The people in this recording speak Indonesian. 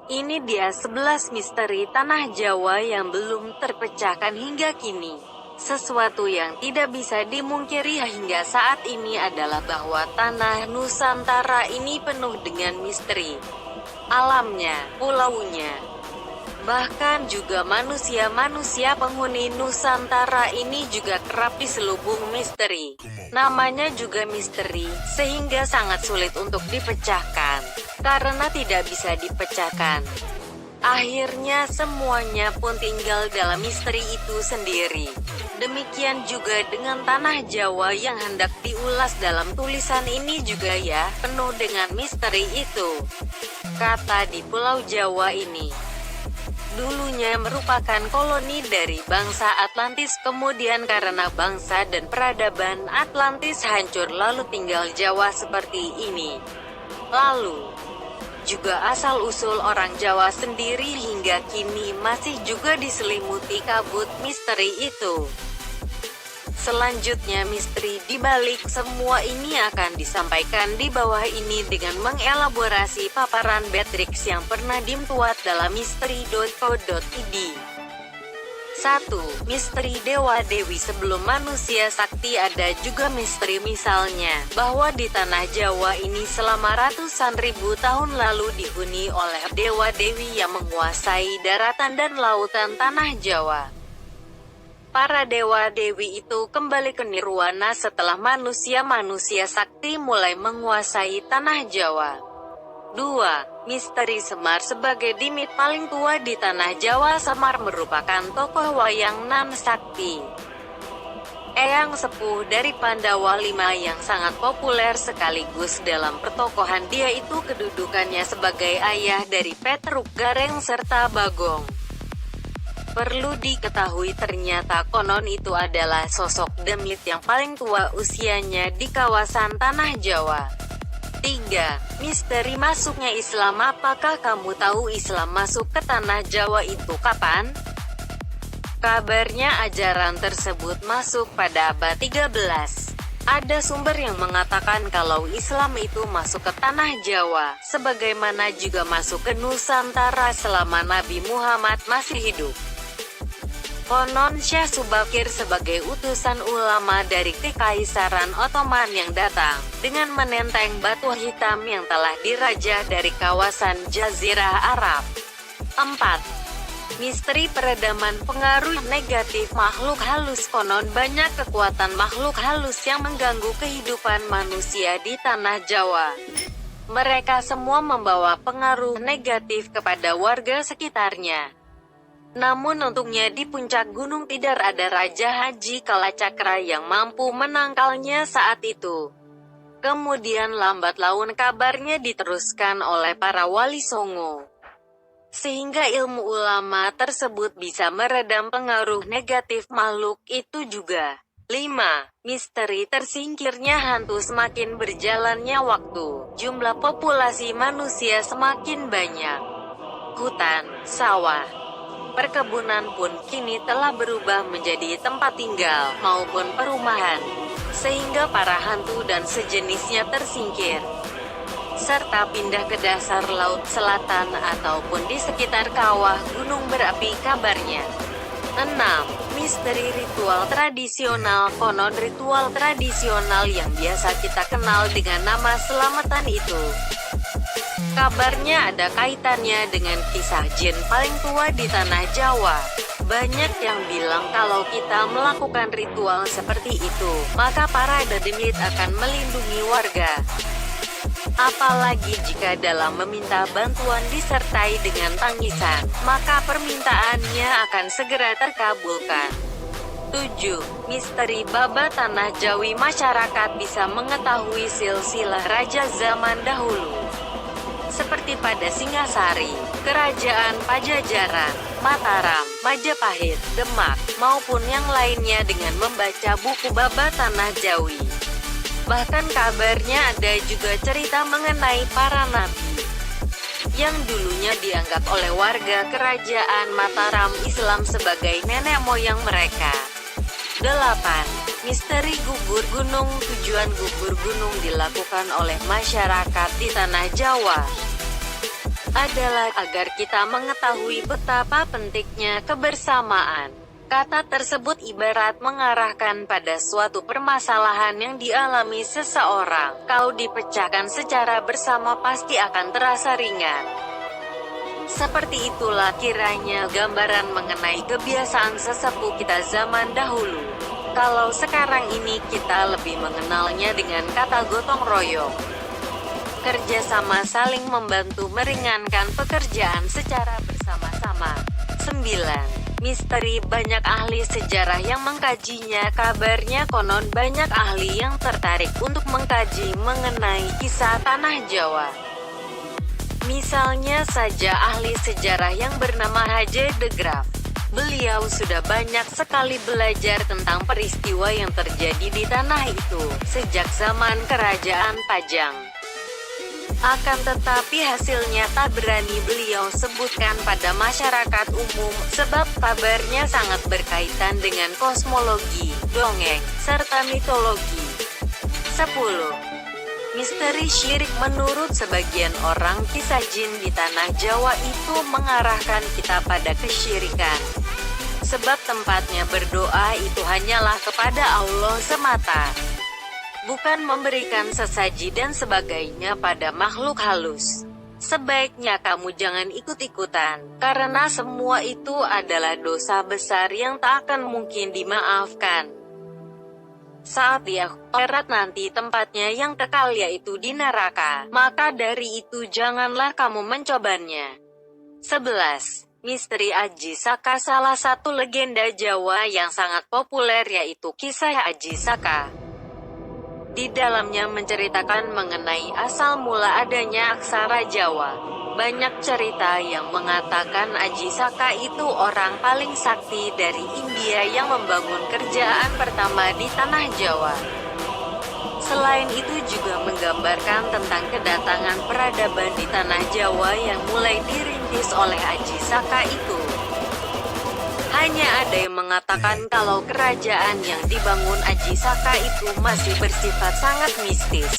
Ini dia 11 misteri tanah Jawa yang belum terpecahkan hingga kini. Sesuatu yang tidak bisa dimungkiri hingga saat ini adalah bahwa tanah Nusantara ini penuh dengan misteri. Alamnya, pulaunya, bahkan juga manusia-manusia penghuni Nusantara ini juga kerap diselubung misteri. Namanya juga misteri, sehingga sangat sulit untuk dipecahkan. Karena tidak bisa dipecahkan, akhirnya semuanya pun tinggal dalam misteri itu sendiri. Demikian juga dengan tanah Jawa yang hendak diulas dalam tulisan ini juga ya, penuh dengan misteri itu. Kata di Pulau Jawa ini dulunya merupakan koloni dari bangsa Atlantis, kemudian karena bangsa dan peradaban Atlantis hancur lalu tinggal Jawa seperti ini. Lalu juga asal-usul orang Jawa sendiri hingga kini masih juga diselimuti kabut misteri itu. Selanjutnya misteri di balik semua ini akan disampaikan di bawah ini dengan mengelaborasi paparan Beatrix yang pernah dimuat dalam misteri.co.id. 1. Misteri Dewa-Dewi sebelum manusia sakti. Ada juga misteri misalnya, bahwa di tanah Jawa ini selama ratusan ribu tahun lalu dihuni oleh Dewa-Dewi yang menguasai daratan dan lautan tanah Jawa. Para dewa-dewi itu kembali ke nirwana setelah manusia-manusia sakti mulai menguasai tanah Jawa. 2. Misteri Semar sebagai dimit paling tua di tanah Jawa. Semar merupakan tokoh wayang nan sakti, eyang sepuh dari Pandawa V yang sangat populer sekaligus dalam pertokohan. Dia itu kedudukannya sebagai ayah dari Petruk Gareng serta Bagong. Perlu diketahui ternyata konon itu adalah sosok demit yang paling tua usianya di kawasan tanah Jawa. 3. Misteri masuknya Islam. Apakah kamu tahu Islam masuk ke tanah Jawa itu kapan? Kabarnya ajaran tersebut masuk pada abad 13. Ada sumber yang mengatakan kalau Islam itu masuk ke tanah Jawa, sebagaimana juga masuk ke Nusantara selama Nabi Muhammad masih hidup. Konon Syekh Subakir sebagai utusan ulama dari Kekaisaran Ottoman yang datang dengan menenteng batu hitam yang telah dirajah dari kawasan Jazirah Arab. 4. Misteri peredaman pengaruh negatif makhluk halus. Konon banyak kekuatan makhluk halus yang mengganggu kehidupan manusia di tanah Jawa. Mereka semua membawa pengaruh negatif kepada warga sekitarnya. Namun untungnya di puncak Gunung Tidar ada Raja Haji Kalacakra yang mampu menangkalnya saat itu. Kemudian lambat laun kabarnya diteruskan oleh para wali songo, sehingga ilmu ulama tersebut bisa meredam pengaruh negatif makhluk itu juga. 5. Misteri tersingkirnya hantu. Semakin berjalannya waktu, jumlah populasi manusia semakin banyak. Hutan, sawah, perkebunan pun kini telah berubah menjadi tempat tinggal maupun perumahan, sehingga para hantu dan sejenisnya tersingkir, serta pindah ke dasar laut selatan ataupun di sekitar kawah gunung berapi kabarnya. 6. Misteri ritual tradisional. Konon ritual tradisional yang biasa kita kenal dengan nama selamatan itu, kabarnya ada kaitannya dengan kisah jin paling tua di tanah Jawa. Banyak yang bilang kalau kita melakukan ritual seperti itu, maka para dedemit akan melindungi warga. Apalagi jika dalam meminta bantuan disertai dengan tangisan, maka permintaannya akan segera terkabulkan. 7. Misteri Baba Tanah Jawi. Masyarakat bisa mengetahui silsilah raja zaman dahulu, seperti pada Singasari, Kerajaan Pajajaran, Mataram, Majapahit, Demak, maupun yang lainnya dengan membaca buku Baba Tanah Jawi. Bahkan kabarnya ada juga cerita mengenai para nabi yang dulunya dianggap oleh warga Kerajaan Mataram Islam sebagai nenek moyang mereka. 8. Misteri gugur gunung. Tujuan gugur gunung dilakukan oleh masyarakat di tanah Jawa adalah agar kita mengetahui betapa pentingnya kebersamaan. Kata tersebut ibarat mengarahkan pada suatu permasalahan yang dialami seseorang. Kalau dipecahkan secara bersama pasti akan terasa ringan. Seperti itulah kiranya gambaran mengenai kebiasaan sesepuh kita zaman dahulu. Kalau sekarang ini kita lebih mengenalnya dengan kata gotong royong. Kerjasama saling membantu meringankan pekerjaan secara bersama-sama. 9. Misteri banyak ahli sejarah yang mengkajinya. Kabarnya konon banyak ahli yang tertarik untuk mengkaji mengenai kisah tanah Jawa. Misalnya saja ahli sejarah yang bernama H.J. de Graaf. Beliau sudah banyak sekali belajar tentang peristiwa yang terjadi di tanah itu, sejak zaman Kerajaan Pajang. Akan tetapi hasilnya tak berani beliau sebutkan pada masyarakat umum, sebab kabarnya sangat berkaitan dengan kosmologi, dongeng, serta mitologi. 10. Misteri syirik. Menurut sebagian orang, kisah jin di tanah Jawa itu mengarahkan kita pada kesyirikan. Sebab tempatnya berdoa itu hanyalah kepada Allah semata, bukan memberikan sesaji dan sebagainya pada makhluk halus. Sebaiknya kamu jangan ikut-ikutan, karena semua itu adalah dosa besar yang tak akan mungkin dimaafkan. Saat di akhirat nanti tempatnya yang kekal yaitu di neraka, maka dari itu janganlah kamu mencobanya. 11. Misteri Aji Saka. Salah satu legenda Jawa yang sangat populer yaitu kisah Aji Saka. Di dalamnya menceritakan mengenai asal mula adanya aksara Jawa. Banyak cerita yang mengatakan Aji Saka itu orang paling sakti dari India yang membangun kerajaan pertama di tanah Jawa. Selain itu juga menggambarkan tentang kedatangan peradaban di tanah Jawa yang mulai dirintis oleh Aji Saka itu. Hanya ada yang mengatakan kalau kerajaan yang dibangun Aji Saka itu masih bersifat sangat mistis.